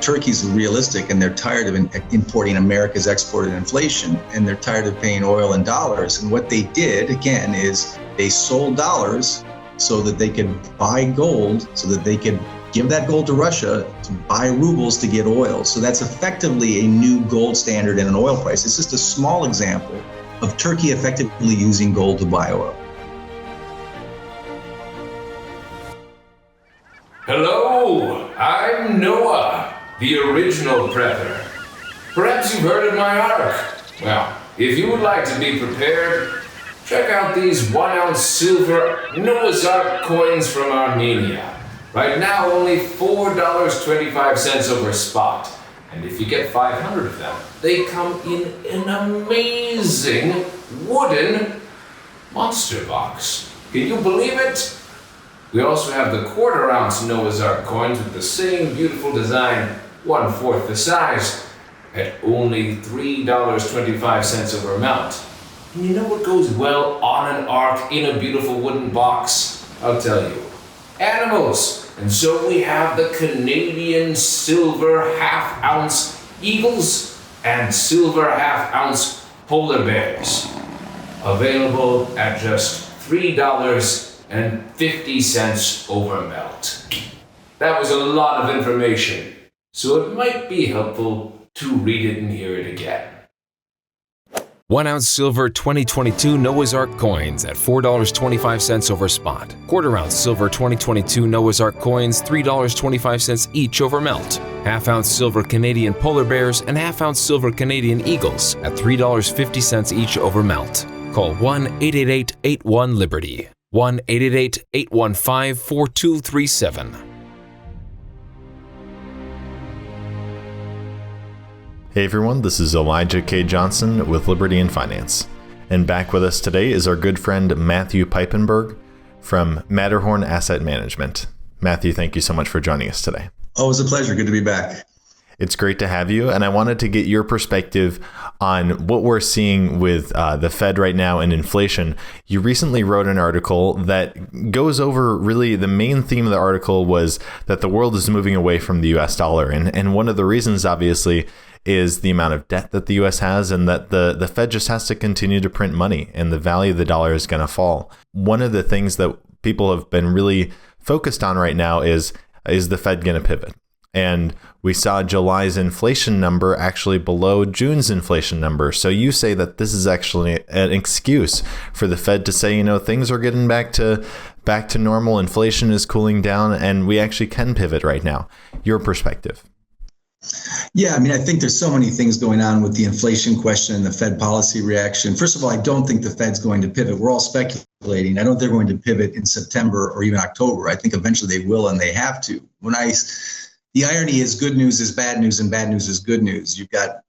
Turkey's realistic, and they're tired of importing America's exported inflation, and they're tired of paying oil in dollars. And what they did, again, is they sold dollars so that they could buy gold, so that they could give that gold to Russia to buy rubles to get oil. So that's effectively a new gold standard and an oil price. It's just a small example of Turkey effectively using gold to buy oil. Hello, I'm Noah, the original prepper. Perhaps you've heard of my ark. Well, if you would like to be prepared, check out these 1 ounce silver Noah's Ark coins from Armenia. Right now, only $4.25 over spot. And if you get 500 of them, they come in an amazing wooden monster box. Can you believe it? We also have the 1/4 ounce Noah's Ark coins with the same beautiful design, 1/4 the size, at only $3.25 over melt. And you know what goes well on an ark in a beautiful wooden box? I'll tell you. Animals. And so we have the Canadian silver 1/2 ounce eagles and silver 1/2 ounce polar bears. Available at just $3.50 over melt. That was a lot of information, so it might be helpful to read it and hear it again. 1 ounce silver 2022 Noah's Ark coins at $4.25 over spot. 1/4 ounce silver 2022 Noah's Ark coins, $3.25 each over melt. 1/2 ounce silver Canadian polar bears and 1/2 ounce silver Canadian eagles at $3.50 each over melt. Call 1-888-81-LIBERTY. 1-888-815-4237. Hey everyone, this is Elijah K. Johnson with Liberty in Finance. And back with us today is our good friend Matthew Piepenburg from Matterhorn Asset Management. Matthew, thank you so much for joining us today. Oh, it was a pleasure. Good to be back. It's great to have you, and I wanted to get your perspective on what we're seeing with the Fed right now and inflation. You recently wrote an article that goes over really the main theme of the article was that the world is moving away from the US dollar. And one of the reasons, obviously, is the amount of debt that the US has, and that the Fed just has to continue to print money and the value of the dollar is going to fall. One of the things that people have been really focused on right now is the Fed going to pivot? And we saw July's inflation number actually below June's inflation number. So you say that this is actually an excuse for the Fed to say, things are getting back to normal, inflation is cooling down, and we actually can pivot right now. Your perspective. Yeah, I think there's so many things going on with the inflation question and the Fed policy reaction. First of all, I don't think the Fed's going to pivot. We're all speculating. I don't think they're going to pivot in September or even October. I think eventually they will, and they have to. The irony is good news is bad news and bad news is good news. You've got,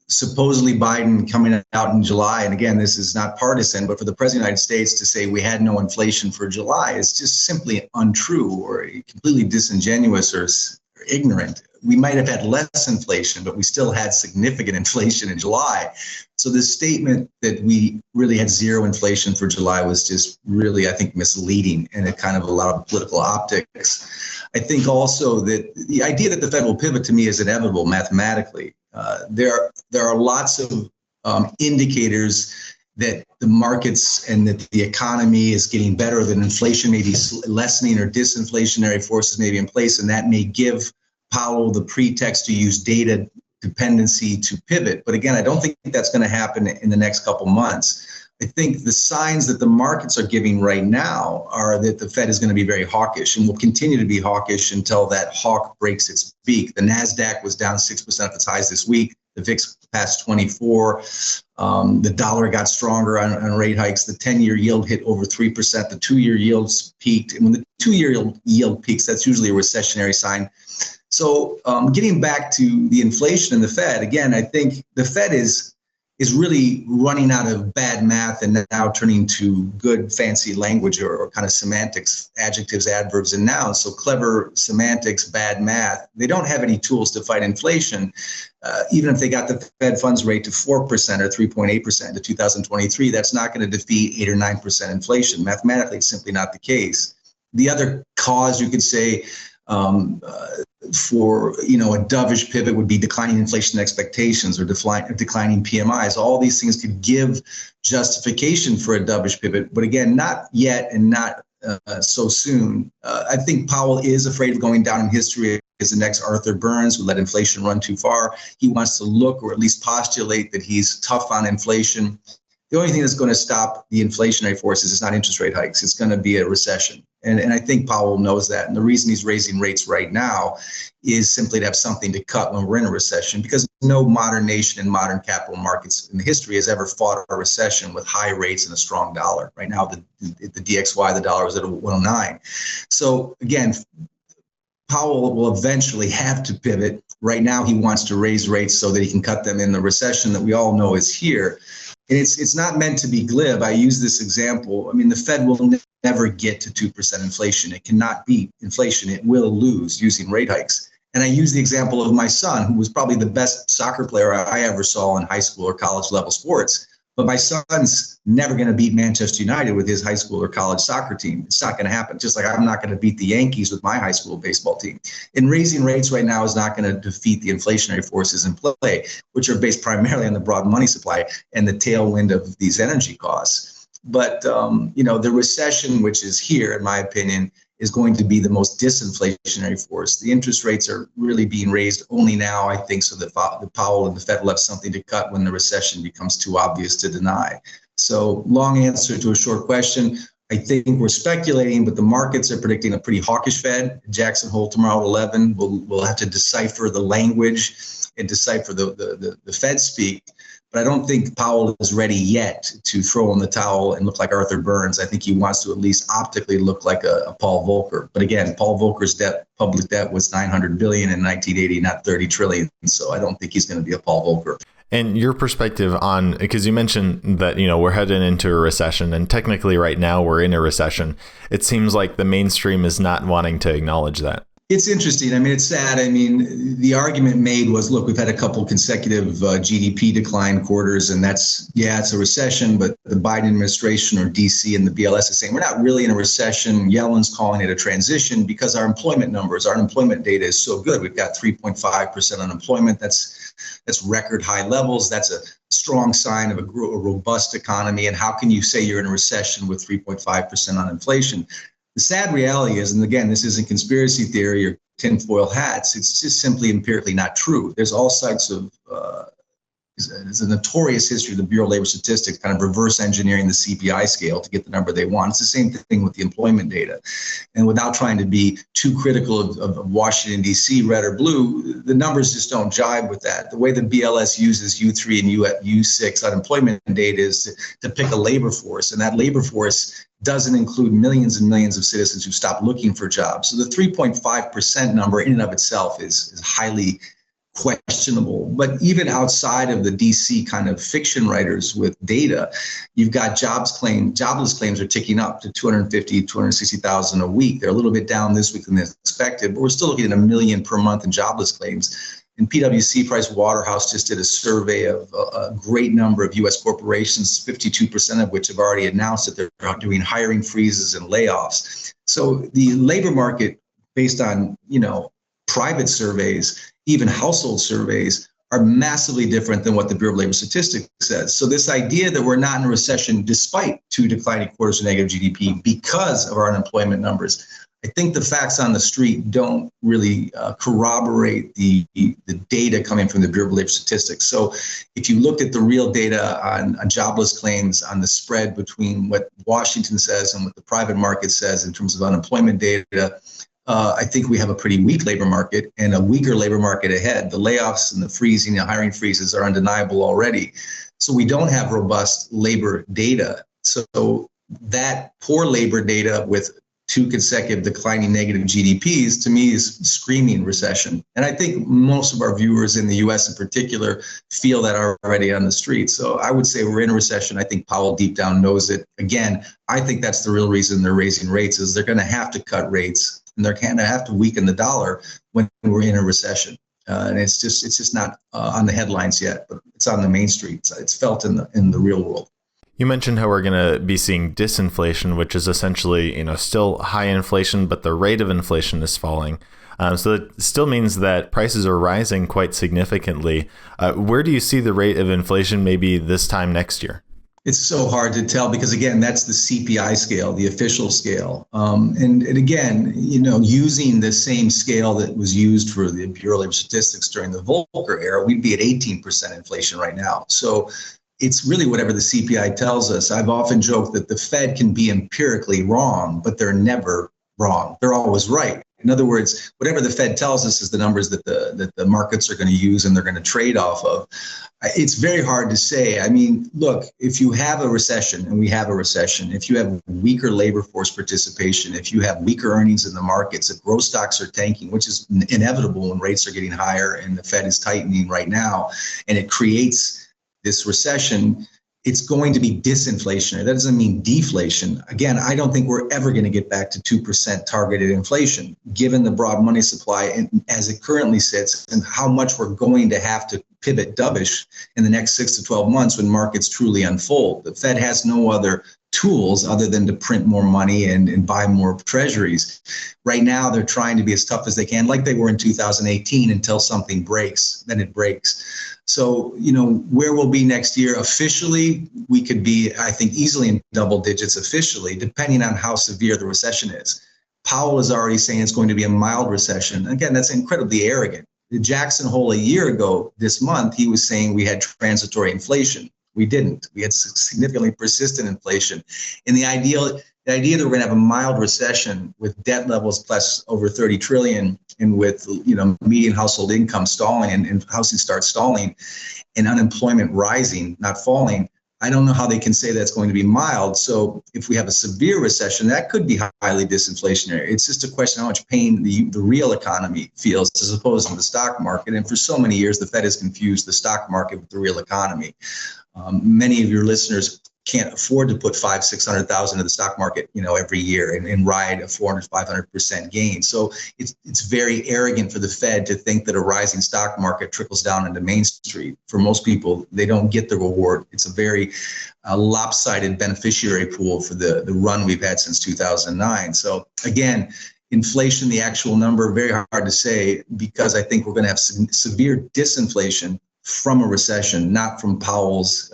supposedly Biden coming out in July. And again, this is not partisan, but for the President of the United States to say we had no inflation for July is just simply untrue or completely disingenuous or ignorant. We might have had less inflation, but we still had significant inflation in July. So the statement that we really had zero inflation for July was just really, I think, misleading, and it kind of allowed political optics. I think also that the idea that the Fed will pivot to me is inevitable mathematically. There are lots of indicators that the markets and that the economy is getting better, that inflation may be lessening or disinflationary forces may be in place, and that may give Powell the pretext to use data dependency to pivot. But again, I don't think that's going to happen in the next couple months. I think the signs that the markets are giving right now are that the Fed is going to be very hawkish and will continue to be hawkish until that hawk breaks its beak. The NASDAQ was down 6% at its highs this week. The VIX passed 24. The dollar got stronger on rate hikes. The 10-year yield hit over 3%. The 2-year yields peaked. And when the 2-year yield peaks, that's usually a recessionary sign. So getting back to the inflation and the Fed, again, I think the Fed is really running out of bad math and now turning to good fancy language or kind of semantics, adjectives, adverbs, and nouns. So clever semantics, bad math. They don't have any tools to fight inflation. Even if they got the Fed funds rate to 4% or 3.8% to 2023, that's not going to defeat 8 or 9% inflation. Mathematically, it's simply not the case. The other cause, you could say, For a dovish pivot would be declining inflation expectations or declining PMIs. All these things could give justification for a dovish pivot, but again, not yet and not so soon. I think Powell is afraid of going down in history as the next Arthur Burns, who let inflation run too far. He wants to look, or at least postulate, that he's tough on inflation. The only thing that's going to stop the inflationary forces is not interest rate hikes. It's going to be a recession. And I think Powell knows that. And the reason he's raising rates right now is simply to have something to cut when we're in a recession, because no modern nation in modern capital markets in history has ever fought a recession with high rates and a strong dollar. Right now, the DXY, the dollar is at 109. So again, Powell will eventually have to pivot. Right now, he wants to raise rates so that he can cut them in the recession that we all know is here. And it's not meant to be glib. I use this example. I mean, the Fed will never get to 2% inflation. It cannot beat inflation. It will lose using rate hikes. And I use the example of my son, who was probably the best soccer player I ever saw in high school or college level sports. But my son's never going to beat Manchester United with his high school or college soccer team. It's not going to happen. Just like I'm not going to beat the Yankees with my high school baseball team. And raising rates right now is not going to defeat the inflationary forces in play, which are based primarily on the broad money supply and the tailwind of these energy costs. But, the recession, which is here, in my opinion, is going to be the most disinflationary force. The interest rates are really being raised only now, I think, so that the Powell and the Fed will have something to cut when the recession becomes too obvious to deny. So long answer to a short question. I think we're speculating, but the markets are predicting a pretty hawkish Fed. Jackson Hole tomorrow at 11. We'll have to decipher the language and decipher the Fed speak. But I don't think Powell is ready yet to throw in the towel and look like Arthur Burns. I think he wants to at least optically look like a Paul Volcker. But again, Paul Volcker's public debt was $900 billion in 1980, not $30 trillion. So I don't think he's going to be a Paul Volcker. And your perspective on, because you mentioned that, we're heading into a recession, and technically right now we're in a recession. It seems like the mainstream is not wanting to acknowledge that. It's interesting. I mean, it's sad. I mean, the argument made was, look, we've had a couple consecutive GDP decline quarters, and it's a recession, but the Biden administration or DC and the BLS is saying we're not really in a recession. Yellen's calling it a transition because our employment data is so good. We've got 3.5% unemployment. That's record high levels. That's a strong sign of a robust economy. And how can you say you're in a recession with 3.5% on inflation? The sad reality is, and again, this isn't conspiracy theory or tinfoil hats, it's just simply empirically not true. There's all sorts of, it's a notorious history of the Bureau of Labor Statistics kind of reverse engineering the CPI scale to get the number they want. It's the same thing with the employment data. And without trying to be too critical of Washington, D.C., red or blue, the numbers just don't jive with that. The way the BLS uses U3 and U6 unemployment data is to pick a labor force, and that labor force doesn't include millions and millions of citizens who stopped looking for jobs. So the 3.5% number in and of itself is highly questionable. But even outside of the DC kind of fiction writers with data, you've got jobless claims are ticking up to 250, 260,000 a week. They're a little bit down this week than expected, but we're still looking at 1 million per month in jobless claims. And PwC Price Waterhouse just did a survey of a great number of U.S. corporations, 52% of which have already announced that they're doing hiring freezes and layoffs. So the labor market, based on private surveys, even household surveys, are massively different than what the Bureau of Labor Statistics says. So this idea that we're not in a recession despite 2 declining quarters of negative GDP because of our unemployment numbers, I think the facts on the street don't really corroborate the data coming from the Bureau of Labor Statistics. So if you looked at the real data on jobless claims, on the spread between what Washington says and what the private market says in terms of unemployment data, I think we have a pretty weak labor market and a weaker labor market ahead. The layoffs and the freezing, the hiring freezes are undeniable already. So we don't have robust labor data. So that poor labor data with 2 consecutive declining negative GDPs, to me, is screaming recession. And I think most of our viewers in the US in particular feel that already on the street. So I would say we're in a recession. I think Powell deep down knows it. Again, I think that's the real reason they're raising rates, is they're going to have to cut rates and they're going to have to weaken the dollar when we're in a recession. And it's just not on the headlines yet, but it's on the main street. It's felt in the real world. You mentioned how we're going to be seeing disinflation, which is essentially, still high inflation, but the rate of inflation is falling. So it still means that prices are rising quite significantly. Where do you see the rate of inflation maybe this time next year? It's so hard to tell because, again, that's the CPI scale, the official scale. And again, using the same scale that was used for the Bureau of Labor Statistics during the Volcker era, we'd be at 18% inflation right now. So it's really whatever the CPI tells us. I've often joked that the Fed can be empirically wrong, but they're never wrong. They're always right. In other words, whatever the Fed tells us is the numbers that the markets are going to use and they're going to trade off of. It's very hard to say. I mean, look, if you have a recession, and we have a recession, if you have weaker labor force participation, if you have weaker earnings in the markets, if growth stocks are tanking, which is inevitable when rates are getting higher and the Fed is tightening right now, and it creates this recession, it's going to be disinflationary. That doesn't mean deflation. Again, I don't think we're ever going to get back to 2% targeted inflation, given the broad money supply and as it currently sits and how much we're going to have to pivot dovish in the next 6 to 12 months when markets truly unfold. The Fed has no other tools other than to print more money and buy more treasuries. Right now, they're trying to be as tough as they can, like they were in 2018, until something breaks, then it breaks. So, where we'll be next year officially, we could be, I think, easily in double digits officially, depending on how severe the recession is. Powell is already saying it's going to be a mild recession. Again, that's incredibly arrogant. Jackson Hole a year ago this month, he was saying we had transitory inflation. We didn't. We had significantly persistent inflation. And the idea that we're going to have a mild recession with debt levels plus over 30 trillion and with, median household income stalling and housing starts stalling and unemployment rising, not falling, I don't know how they can say that's going to be mild. So if we have a severe recession, that could be highly disinflationary. It's just a question of how much pain the real economy feels as opposed to the stock market. And for so many years, the Fed has confused the stock market with the real economy. Many of your listeners can't afford to put 500,000-600,000 in the stock market, every year and ride a 400-500% gain. So it's very arrogant for the Fed to think that a rising stock market trickles down into Main Street. For most people, they don't get the reward. It's a very lopsided beneficiary pool for the run we've had since 2009. So again, inflation, the actual number, very hard to say because I think we're going to have severe disinflation from a recession, not from Powell's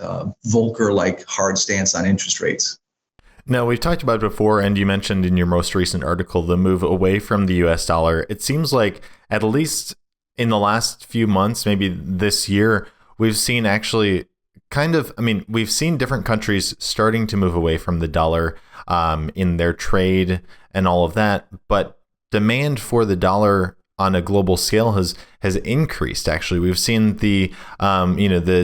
Volcker-like hard stance on interest rates. Now, we've talked about it before, and you mentioned in your most recent article the move away from the US dollar. It seems like, at least in the last few months, maybe this year, we've seen actually we've seen different countries starting to move away from the dollar in their trade and all of that, but demand for the dollar on a global scale has increased. Actually, we've seen the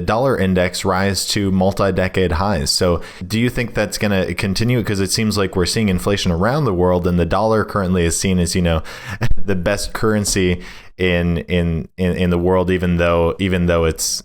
dollar index rise to multi-decade highs. So do you think that's going to continue? Because it seems like we're seeing inflation around the world, and the dollar currently is seen as the best currency in the world, even though it's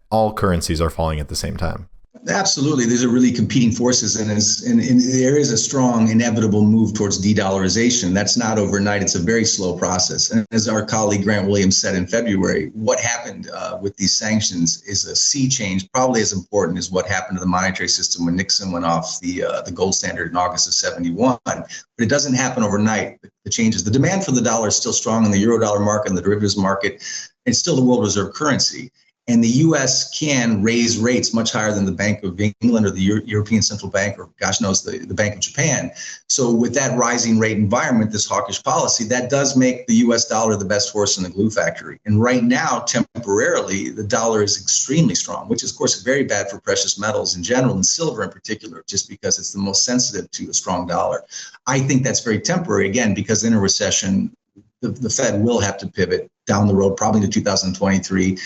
all currencies are falling at the same time. Absolutely. These are really competing forces, and there is a strong inevitable move towards de-dollarization. That's not overnight. It's a very slow process. And as our colleague Grant Williams said in February, what happened with these sanctions is a sea change, probably as important as what happened to the monetary system when Nixon went off the gold standard in August of 71. But it doesn't happen overnight. The changes. The demand for the dollar is still strong in the euro-dollar market and the derivatives market. It's still the world reserve currency. And the U.S. can raise rates much higher than the Bank of England or the European Central Bank, or gosh knows, the Bank of Japan. So with that rising rate environment, this hawkish policy, that does make the U.S. dollar the best horse in the glue factory. And right now, temporarily, the dollar is extremely strong, which is, of course, very bad for precious metals in general and silver in particular, just because it's the most sensitive to a strong dollar. I think that's very temporary, again, because in a recession, the Fed will have to pivot down the road, probably to 2023.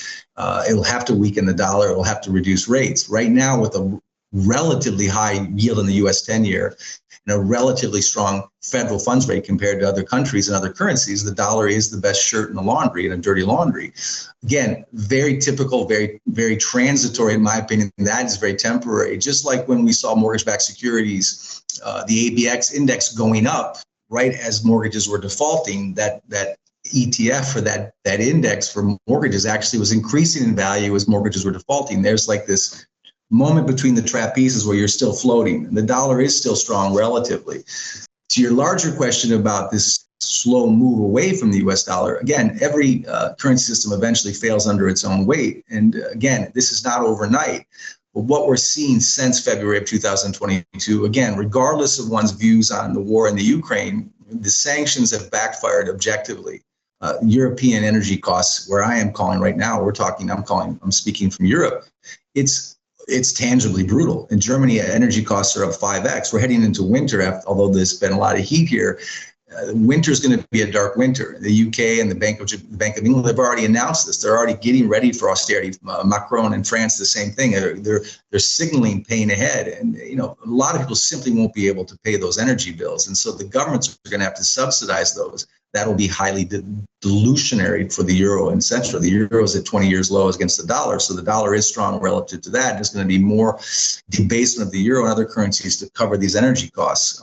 It'll have to weaken the dollar. It'll have to reduce rates. Right now, with a relatively high yield in the U.S. 10-year and a relatively strong federal funds rate compared to other countries and other currencies, the dollar is the best shirt in the laundry, in a dirty laundry. Again, very typical, very, very transitory, in my opinion. That is very temporary. Just like when we saw mortgage-backed securities, the ABX index going up, right as mortgages were defaulting, that ETF for that index for mortgages actually was increasing in value as mortgages were defaulting. There's like this moment between the trapezes where you're still floating. And the dollar is still strong relatively. To your larger question about this slow move away from the US dollar, again, every currency system eventually fails under its own weight. And again, this is not overnight. But what we're seeing since February of 2022, again, regardless of one's views on the war in the Ukraine, the sanctions have backfired objectively. European energy costs, where I am calling right now, I'm speaking from Europe, it's tangibly brutal. In Germany, energy costs are up 5x. We're heading into winter, although there's been a lot of heat here. Winter is going to be a dark winter. The UK and the Bank of England have already announced this. They're already getting ready for austerity. Macron in France, the same thing. They're signaling pain ahead, and a lot of people simply won't be able to pay those energy bills, and so the governments are going to have to subsidize those. That'll be highly dilutionary for the euro and central. The euro is at 20 years lows against the dollar, so the dollar is strong relative to that. There's going to be more debasement of the euro and other currencies to cover these energy costs.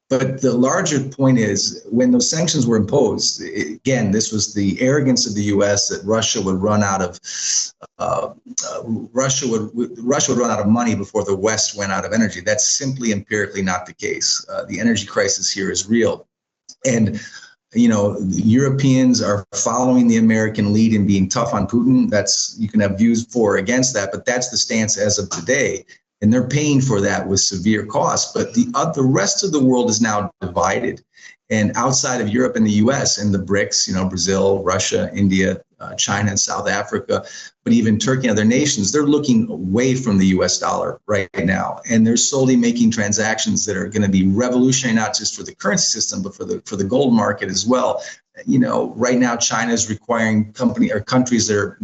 But the larger point is, when those sanctions were imposed, again, this was the arrogance of the U.S. that Russia would run out of money before the West went out of energy. That's simply empirically not the case. The energy crisis here is real, and the Europeans are following the American lead in being tough on Putin. You can have views for or against that, but that's the stance as of today. And they're paying for that with severe costs. But the rest of the world is now divided. And outside of Europe and the US and the BRICS, Brazil, Russia, India, China, and South Africa, but even Turkey and other nations, they're looking away from the US dollar right now. And they're slowly making transactions that are going to be revolutionary, not just for the currency system, but for the gold market as well. Right now, China is requiring countries that are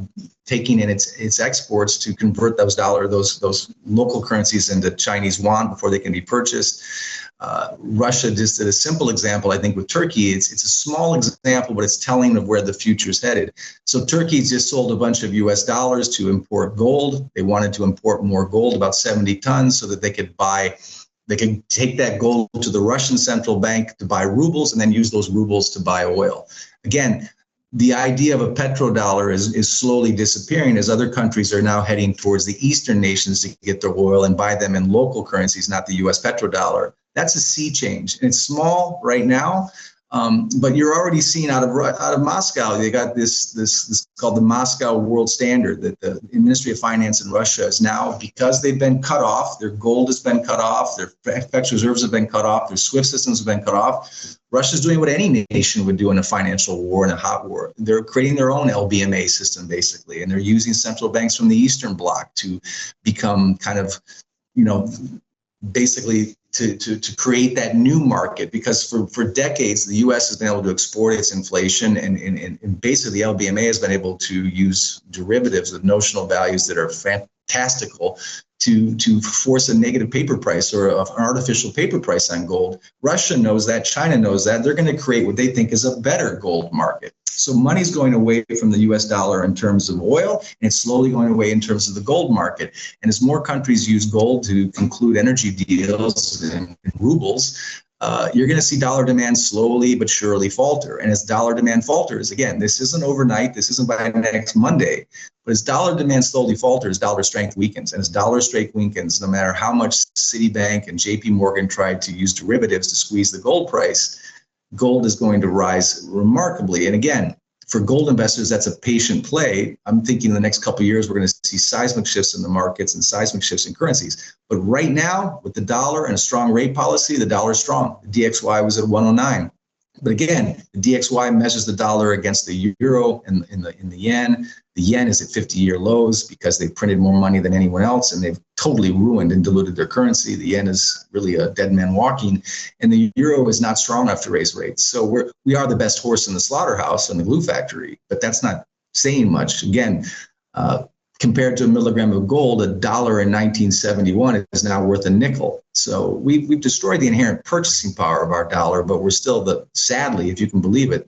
taking in its exports to convert those local currencies into Chinese yuan before they can be purchased. Russia just did a simple example, I think, with Turkey. It's a small example, but it's telling of where the future is headed. So Turkey just sold a bunch of US dollars to import gold. They wanted to import more gold, about 70 tons, so that they could take that gold to the Russian central bank to buy rubles and then use those rubles to buy oil. Again, the idea of a petrodollar is slowly disappearing as other countries are now heading towards the Eastern nations to get their oil and buy them in local currencies, not the US petrodollar. That's a sea change. And it's small right now, but you're already seeing out of Moscow, they got this called the Moscow World Standard that the Ministry of Finance in Russia is now, because they've been cut off, their gold has been cut off, their FX reserves have been cut off, their SWIFT systems have been cut off. Russia's doing what any nation would do in a financial war, in a hot war. They're creating their own LBMA system, basically, and they're using central banks from the Eastern Bloc to become kind of, basically to create that new market, because for decades, the U.S. has been able to export its inflation, and basically the LBMA has been able to use derivatives of notional values that are fantastical to force a negative paper price or an artificial paper price on gold. Russia knows that. China knows that. They're going to create what they think is a better gold market. So money's going away from the US dollar in terms of oil, and it's slowly going away in terms of the gold market. And as more countries use gold to conclude energy deals in rubles, you're going to see dollar demand slowly but surely falter. And as dollar demand falters, again, this isn't overnight, this isn't by next Monday, but as dollar demand slowly falters, dollar strength weakens. And as dollar strength weakens, no matter how much Citibank and JP Morgan tried to use derivatives to squeeze the gold price, gold is going to rise remarkably. And again, for gold investors, that's a patient play. I'm thinking in the next couple of years, we're going to see seismic shifts in the markets and seismic shifts in currencies. But right now, with the dollar and a strong rate policy, the dollar is strong. The DXY was at 109. But again, the DXY measures the dollar against the euro and the yen. The yen is at 50-year lows because they printed more money than anyone else, and they've totally ruined and diluted their currency. The yen is really a dead man walking, and the euro is not strong enough to raise rates. So we are the best horse in the slaughterhouse and the glue factory, but that's not saying much. Again, compared to a milligram of gold, $1 in 1971 is now worth a nickel. So we've destroyed the inherent purchasing power of our dollar, but we're still sadly, if you can believe it,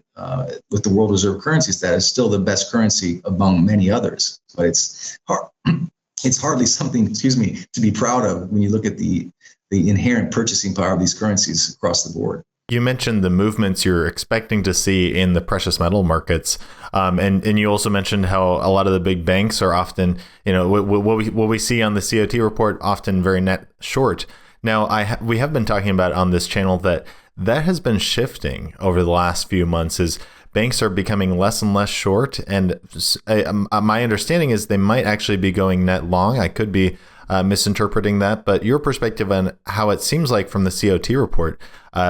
with the world reserve currency status, still the best currency among many others. But it's hardly something, to be proud of when you look at the inherent purchasing power of these currencies across the board. You mentioned the movements you're expecting to see in the precious metal markets. And you also mentioned how a lot of the big banks are often, what we see on the COT report, often very net short. Now, we have been talking about on this channel that has been shifting over the last few months as banks are becoming less and less short. And my understanding is they might actually be going net long. I could be misinterpreting that, but your perspective on how it seems like from the COT report,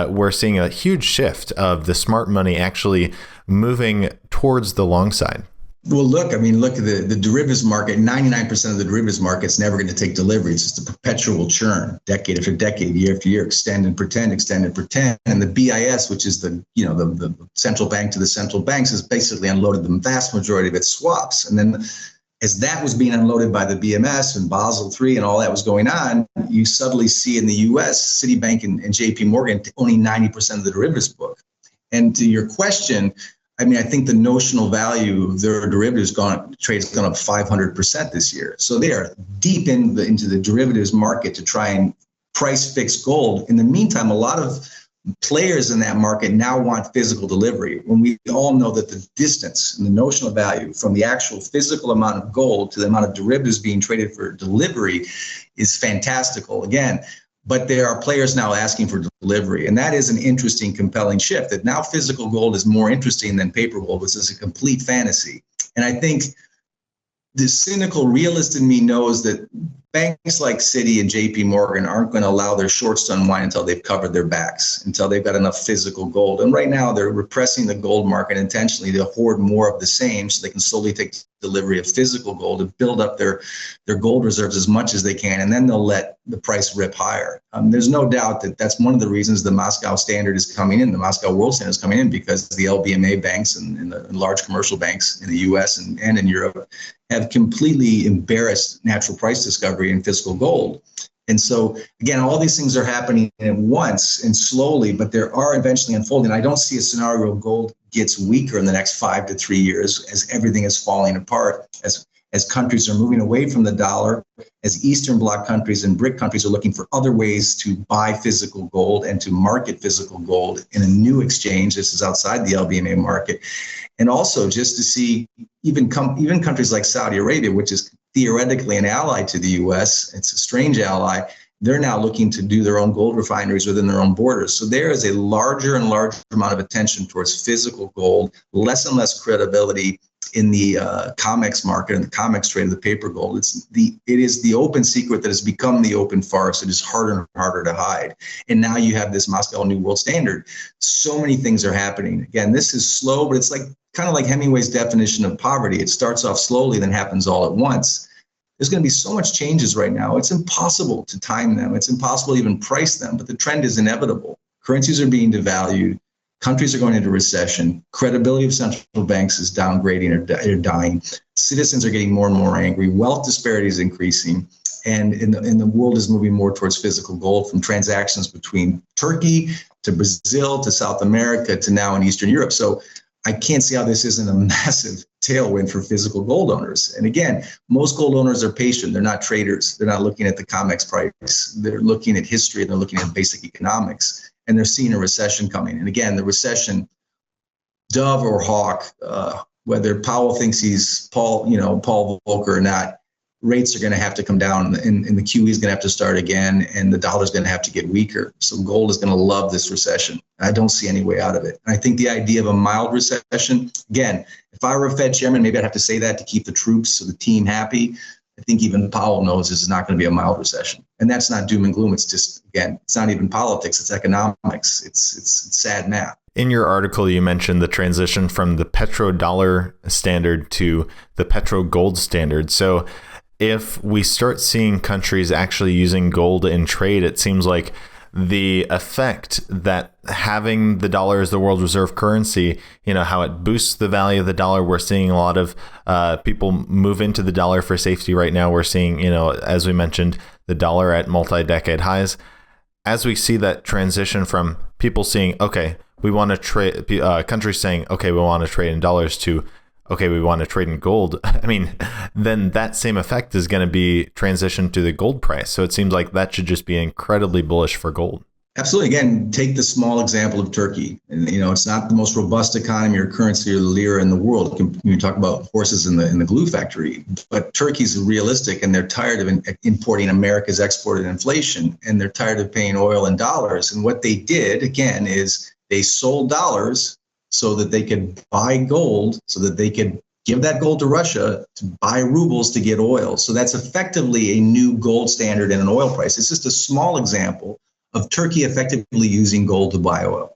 we're seeing a huge shift of the smart money actually moving towards the long side. Well, look at the derivatives market. 99% of the derivatives market is never going to take delivery. It's just a perpetual churn, decade after decade, year after year, extend and pretend. And the BIS, which is the central bank to the central banks, has basically unloaded the vast majority of its swaps. And then as that was being unloaded by the BMS and Basel III and all that was going on, you suddenly see in the US, Citibank and JP Morgan owning 90% of the derivatives book. And to your question, I think the notional value of their derivatives trade has gone up 500% this year. So they are deep into the derivatives market to try and price fix gold. In the meantime, a lot of players in that market now want physical delivery, when we all know that the distance and the notional value from the actual physical amount of gold to the amount of derivatives being traded for delivery is fantastical again. But there are players now asking for delivery. And that is an interesting, compelling shift, that now physical gold is more interesting than paper gold, which is a complete fantasy. And I think the cynical realist in me knows that banks like Citi and JP Morgan aren't going to allow their shorts to unwind until they've covered their backs, until they've got enough physical gold. And right now they're repressing the gold market intentionally to hoard more of the same so they can slowly take delivery of physical gold and build up their gold reserves as much as they can. And then they'll let the price rip higher. There's no doubt that that's one of the reasons the Moscow standard is coming in. The Moscow world standard is coming in because the LBMA banks and the large commercial banks in the US and in Europe have completely embarrassed natural price discovery in physical gold. And so, again, all these things are happening at once and slowly, but they are eventually unfolding. I don't see a scenario where gold gets weaker in the next 5 to 3 years as everything is falling apart, as countries are moving away from the dollar, as Eastern Bloc countries and BRIC countries are looking for other ways to buy physical gold and to market physical gold in a new exchange. This is outside the LBMA market. And also just to see even countries like Saudi Arabia, which is theoretically an ally to the US, it's a strange ally, they're now looking to do their own gold refineries within their own borders. So there is a larger and larger amount of attention towards physical gold, less and less credibility in the COMEX market and the COMEX trade of the paper gold. It is the open secret that has become the open farce. It is harder and harder to hide. And now you have this Moscow New World Standard. So many things are happening. Again, this is slow, but it's kind of like Hemingway's definition of poverty. It starts off slowly, then happens all at once. There's going to be so much changes right now. It's impossible to time them. It's impossible to even price them, but the trend is inevitable. Currencies are being devalued. Countries are going into recession. Credibility of central banks is downgrading or dying. Citizens are getting more and more angry. Wealth disparity is increasing. And the world is moving more towards physical gold, from transactions between Turkey to Brazil to South America to now in Eastern Europe. So I can't see how this isn't a massive tailwind for physical gold owners. And again, most gold owners are patient. They're not traders. They're not looking at the COMEX price. They're looking at history and they're looking at basic economics. And they're seeing a recession coming. And again, the recession, dove or hawk, whether Powell thinks he's Paul Volcker or not, rates are going to have to come down, and the QE is going to have to start again, and the dollar is going to have to get weaker. So gold is going to love this recession. I don't see any way out of it. And I think the idea of a mild recession, again, if I were a Fed chairman, maybe I'd have to say that to keep the troops or the team happy. I think even Powell knows this is not going to be a mild recession. And that's not doom and gloom. It's just, again, it's not even politics. It's economics. It's sad math. In your article, you mentioned the transition from the petro-dollar standard to the petro-gold standard. So if we start seeing countries actually using gold in trade, it seems like the effect that having the dollar as the world reserve currency, how it boosts the value of the dollar. We're seeing a lot of people move into the dollar for safety right now. We're seeing, as we mentioned, the dollar at multi-decade highs. As we see that transition from people seeing, okay, we want to trade, countries saying, okay, we want to trade in dollars, to, okay, we want to trade in gold. Then that same effect is going to be transitioned to the gold price. So it seems like that should just be incredibly bullish for gold. Absolutely. Again, take the small example of Turkey. And, it's not the most robust economy or currency or the lira in the world. You talk about horses in the glue factory, but Turkey's realistic, and they're tired of importing America's exported inflation, and they're tired of paying oil in dollars. And what they did, again, is they sold dollars so that they could buy gold, so that they could give that gold to Russia to buy rubles to get oil. So that's effectively a new gold standard and an oil price. It's just a small example of Turkey effectively using gold to buy oil.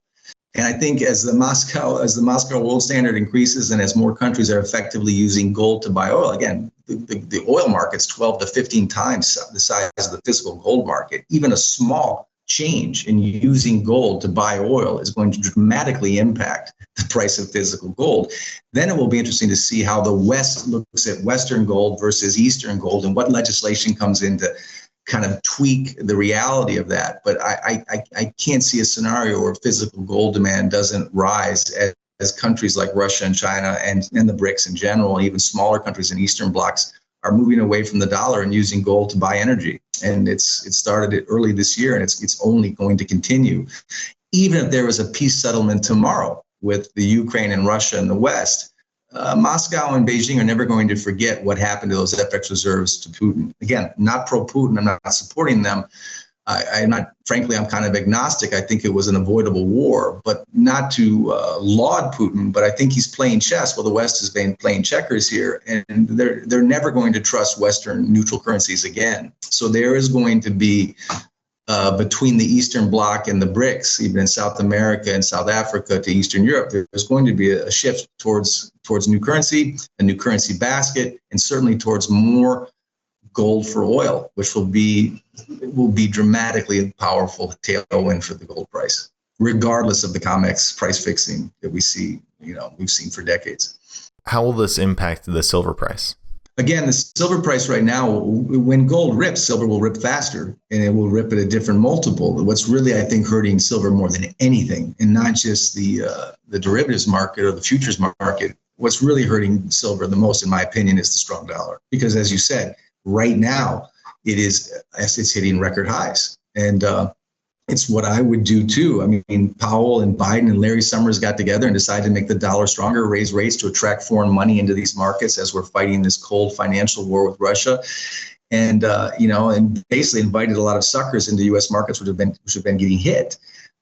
And I think as the Moscow gold standard increases and as more countries are effectively using gold to buy oil, again, the oil market's 12 to 15 times the size of the physical gold market. Even a small change in using gold to buy oil is going to dramatically impact the price of physical gold. Then it will be interesting to see how the West looks at Western gold versus Eastern gold and what legislation comes in to kind of tweak the reality of that. But I can't see a scenario where physical gold demand doesn't rise as countries like Russia and China and the BRICS in general, and even smaller countries in Eastern blocs, are moving away from the dollar and using gold to buy energy. And it started early this year, and it's only going to continue. Even if there was a peace settlement tomorrow with the Ukraine and Russia and the West, Moscow and Beijing are never going to forget what happened to those FX reserves to Putin. Again, not pro-Putin. I'm not supporting them. Frankly, I'm kind of agnostic. I think it was an avoidable war, but not to laud Putin. But I think he's playing chess. Well, the West has been playing checkers here, and they're never going to trust Western neutral currencies again. So there is going to be between the Eastern Bloc and the BRICS, even in South America and South Africa to Eastern Europe, there's going to be a shift towards new currency, a new currency basket, and certainly towards more gold for oil, which will be dramatically powerful tailwind for the gold price, regardless of the COMEX price fixing that we've seen for decades. How will this impact the silver price? Again, the silver price right now, when gold rips, silver will rip faster, and it will rip at a different multiple. What's really, I think, hurting silver more than anything, and not just the derivatives market or the futures market, what's really hurting silver the most, in my opinion, is the strong dollar. Because as you said, right now, it's hitting record highs. And it's what I would do too. I mean, Powell and Biden and Larry Summers got together and decided to make the dollar stronger, raise rates to attract foreign money into these markets as we're fighting this cold financial war with Russia. And, and basically invited a lot of suckers into U.S. markets which have been getting hit.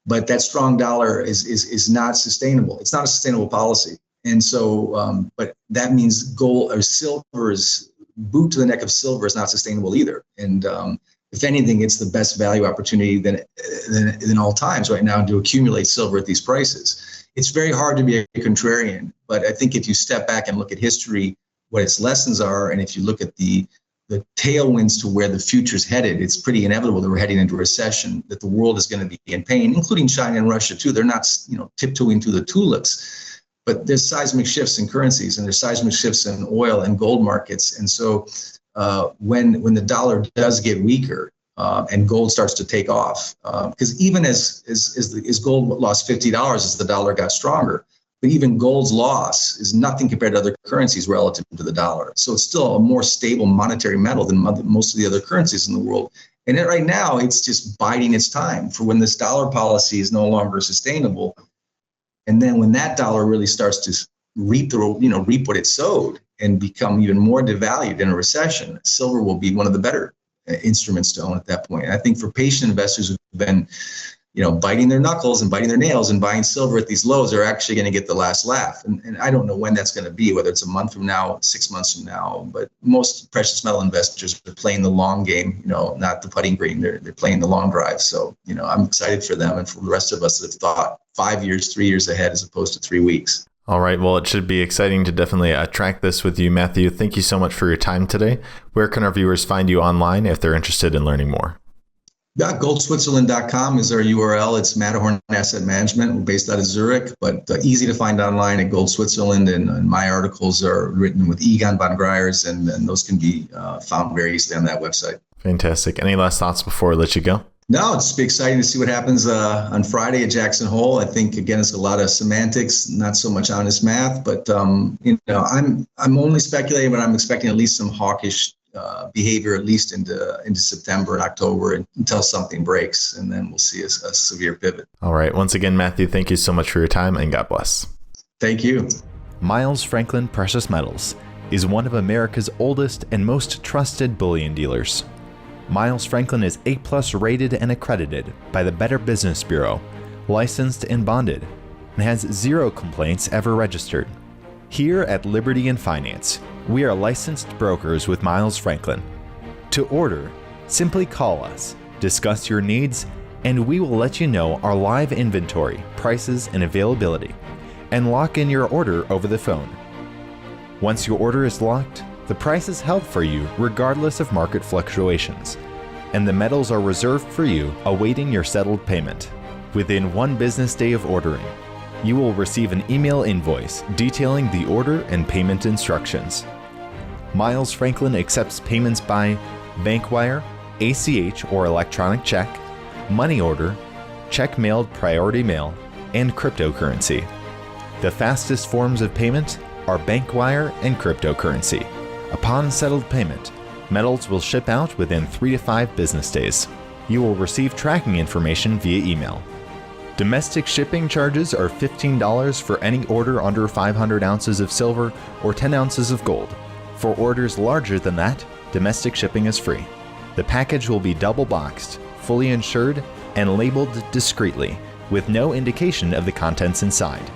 But that strong dollar is not sustainable. It's not a sustainable policy. And so, but that means gold or silver's boot to the neck of silver is not sustainable either. And if anything, it's the best value opportunity than all times right now to accumulate silver at these prices. It's very hard to be a contrarian, but I think if you step back and look at history, what its lessons are, and if you look at the tailwinds to where the future's headed, it's pretty inevitable that we're heading into a recession, that the world is going to be in pain, including China and Russia too. They're not, tiptoeing through the tulips, but there's seismic shifts in currencies and there's seismic shifts in oil and gold markets. And so when the dollar does get weaker and gold starts to take off, because even as gold lost $50 as the dollar got stronger, but even gold's loss is nothing compared to other currencies relative to the dollar. So it's still a more stable monetary metal than most of the other currencies in the world. And right now, it's just biding its time for when this dollar policy is no longer sustainable. And then when that dollar really starts to reap what it sowed and become even more devalued in a recession, silver will be one of the better instruments to own at that point. And I think for patient investors who've been biting their knuckles and biting their nails and buying silver at these lows are actually going to get the last laugh. And I don't know when that's going to be, whether it's a month from now, 6 months from now, but most precious metal investors are playing the long game, not the putting green. They're playing the long drive. So, I'm excited for them and for the rest of us that have thought 5 years, 3 years ahead as opposed to 3 weeks. All right. Well, it should be exciting to definitely track this with you, Matthew. Thank you so much for your time today. Where can our viewers find you online if they're interested in learning more? goldswitzerland.com is our URL. It's Matterhorn Asset Management. We're based out of Zurich, but easy to find online at Gold Switzerland. And my articles are written with Egon von Greyer's, and those can be found very easily on that website. Fantastic. Any last thoughts before I let you go? No, it's be exciting to see what happens on Friday at Jackson Hole. I think, again, it's a lot of semantics, not so much honest math, but I'm only speculating, but I'm expecting at least some hawkish behavior at least into September and October until something breaks, and then we'll see a severe pivot. All right. Once again, Matthew, thank you so much for your time, and God bless. Thank you. Miles Franklin Precious Metals is one of America's oldest and most trusted bullion dealers. Miles Franklin is A+ rated and accredited by the Better Business Bureau, licensed and bonded, and has 0 complaints ever registered. Here at Liberty and Finance, we are licensed brokers with Miles Franklin. To order, simply call us, discuss your needs, and we will let you know our live inventory, prices, and availability, and lock in your order over the phone. Once your order is locked, the price is held for you regardless of market fluctuations, and the metals are reserved for you awaiting your settled payment. Within 1 business day of ordering, you will receive an email invoice detailing the order and payment instructions. Miles Franklin accepts payments by bank wire, ACH or electronic check, money order, check mailed priority mail, and cryptocurrency. The fastest forms of payment are bank wire and cryptocurrency. Upon settled payment, metals will ship out within 3 to 5 business days. You will receive tracking information via email. Domestic shipping charges are $15 for any order under 500 ounces of silver or 10 ounces of gold. For orders larger than that, domestic shipping is free. The package will be double boxed, fully insured, and labeled discreetly, with no indication of the contents inside.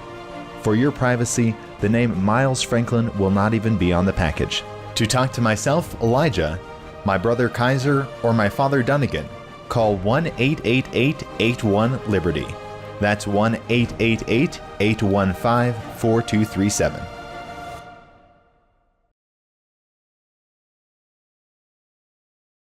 For your privacy, the name Miles Franklin will not even be on the package. To talk to myself, Elijah, my brother Kaiser, or my father Dunnigan, call 1-888-81-LIBERTY. That's 1-888-815-4237.